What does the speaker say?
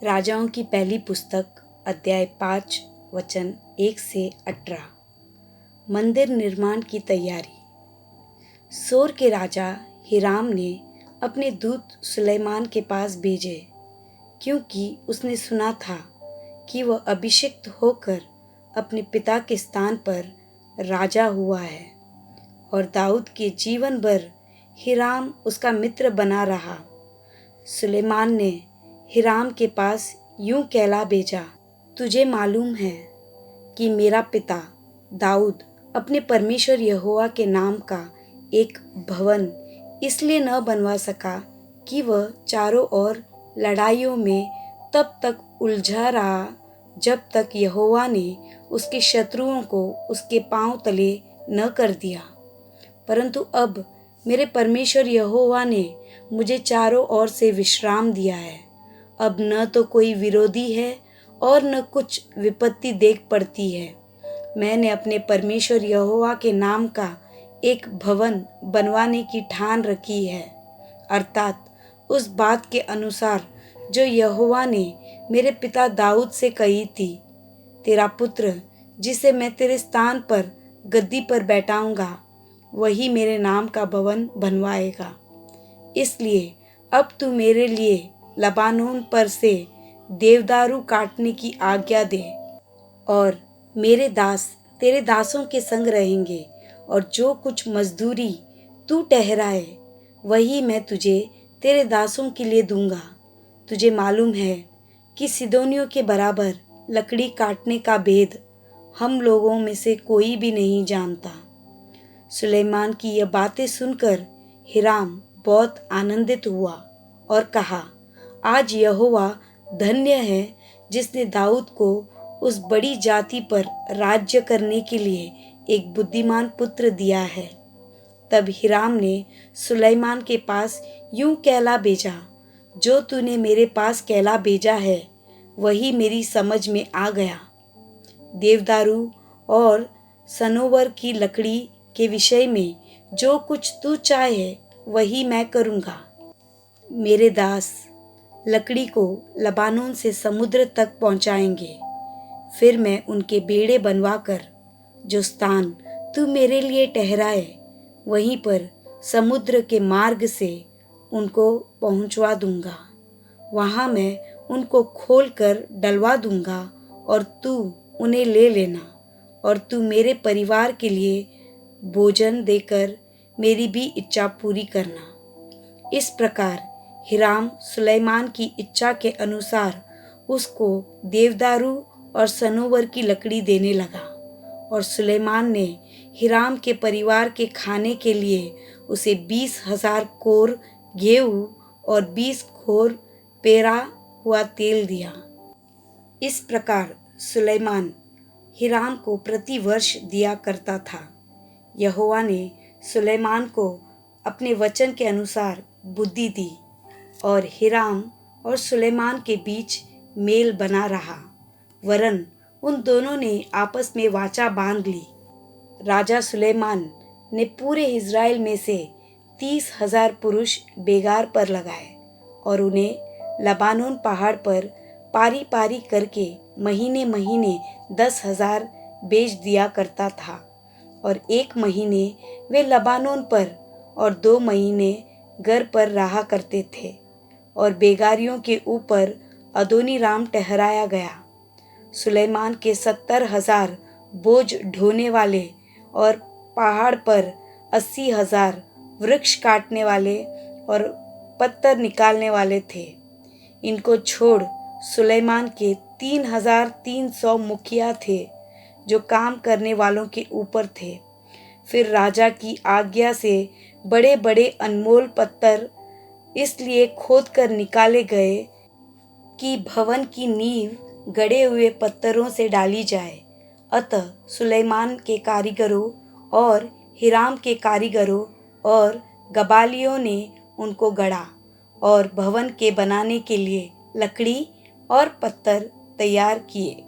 राजाओं की पहली पुस्तक अध्याय 5 वचन 1 से 18। मंदिर निर्माण की तैयारी। सोर के राजा हिराम ने अपने दूत सुलेमान के पास भेजे, क्योंकि उसने सुना था कि वह अभिषिक्त होकर अपने पिता के स्थान पर राजा हुआ है, और दाऊद के जीवन भर हिराम उसका मित्र बना रहा। सुलेमान ने हिराम के पास यूं कहला भेजा, तुझे मालूम है कि मेरा पिता दाऊद अपने परमेश्वर यहोवा के नाम का एक भवन इसलिए न बनवा सका कि वह चारों ओर लड़ाइयों में तब तक उलझा रहा जब तक यहोवा ने उसके शत्रुओं को उसके पांव तले न कर दिया। परंतु अब मेरे परमेश्वर यहोवा ने मुझे चारों ओर से विश्राम दिया है। अब न तो कोई विरोधी है और न कुछ विपत्ति देख पड़ती है। मैंने अपने परमेश्वर यहोवा के नाम का एक भवन बनवाने की ठान रखी है, अर्थात उस बात के अनुसार जो यहोवा ने मेरे पिता दाऊद से कही थी, तेरा पुत्र जिसे मैं तेरे स्थान पर गद्दी पर बैठाऊंगा वही मेरे नाम का भवन बनवाएगा। इसलिए अब तू मेरे लिए लबानोन पर से देवदारू काटने की आज्ञा दे, और मेरे दास तेरे दासों के संग रहेंगे, और जो कुछ मजदूरी तू ठहराए वही मैं तुझे तेरे दासों के लिए दूंगा। तुझे मालूम है कि सिदोनियों के बराबर लकड़ी काटने का भेद हम लोगों में से कोई भी नहीं जानता। सुलेमान की यह बातें सुनकर हिराम बहुत आनंदित हुआ और कहा, आज यहोवा धन्य है जिसने दाऊद को उस बड़ी जाति पर राज्य करने के लिए एक बुद्धिमान पुत्र दिया है। तब हिराम ने सुलेमान के पास यूं कहला भेजा, जो तूने मेरे पास कहला भेजा है वही मेरी समझ में आ गया। देवदारू और सनोवर की लकड़ी के विषय में जो कुछ तू चाहे वही मैं करूँगा। मेरे दास लकड़ी को लबानोन से समुद्र तक पहुँचाएंगे, फिर मैं उनके बेड़े बनवाकर जो स्थान तू मेरे लिए ठहराए वहीं पर समुद्र के मार्ग से उनको पहुँचवा दूंगा। वहाँ मैं उनको खोलकर डलवा दूंगा और तू उन्हें ले लेना, और तू मेरे परिवार के लिए भोजन देकर मेरी भी इच्छा पूरी करना। इस प्रकार हिराम सुलेमान की इच्छा के अनुसार उसको देवदारू और सनोवर की लकड़ी देने लगा, और सुलेमान ने हिराम के परिवार के खाने के लिए उसे 20,000 कोर गेहूं और 20 खोर पेरा हुआ तेल दिया। इस प्रकार सुलेमान हिराम को प्रति वर्ष दिया करता था। यहोवा ने सुलेमान को अपने वचन के अनुसार बुद्धि दी, और हिराम और सुलेमान के बीच मेल बना रहा, वरन उन दोनों ने आपस में वाचा बांध ली। राजा सुलेमान ने पूरे इज़राइल में से 30,000 पुरुष बेगार पर लगाए, और उन्हें लबानोन पहाड़ पर पारी पारी करके महीने महीने 10,000 बेच दिया करता था, और 1 महीने वे लबानोन पर और 2 महीने घर पर रहा करते थे, और बेगारियों के ऊपर अदोनीराम ठहराया गया। सुलेमान के 70,000 बोझ ढोने वाले और पहाड़ पर 80,000 वृक्ष काटने वाले और पत्थर निकालने वाले थे। इनको छोड़ सुलेमान के 3,300 मुखिया थे जो काम करने वालों के ऊपर थे। फिर राजा की आज्ञा से बड़े बड़े अनमोल पत्थर इसलिए खोद कर निकाले गए कि भवन की नींव गड़े हुए पत्थरों से डाली जाए। अतः सुलेमान के कारीगरों और हिराम के कारीगरों और गबालियों ने उनको गढ़ा, और भवन के बनाने के लिए लकड़ी और पत्थर तैयार किए।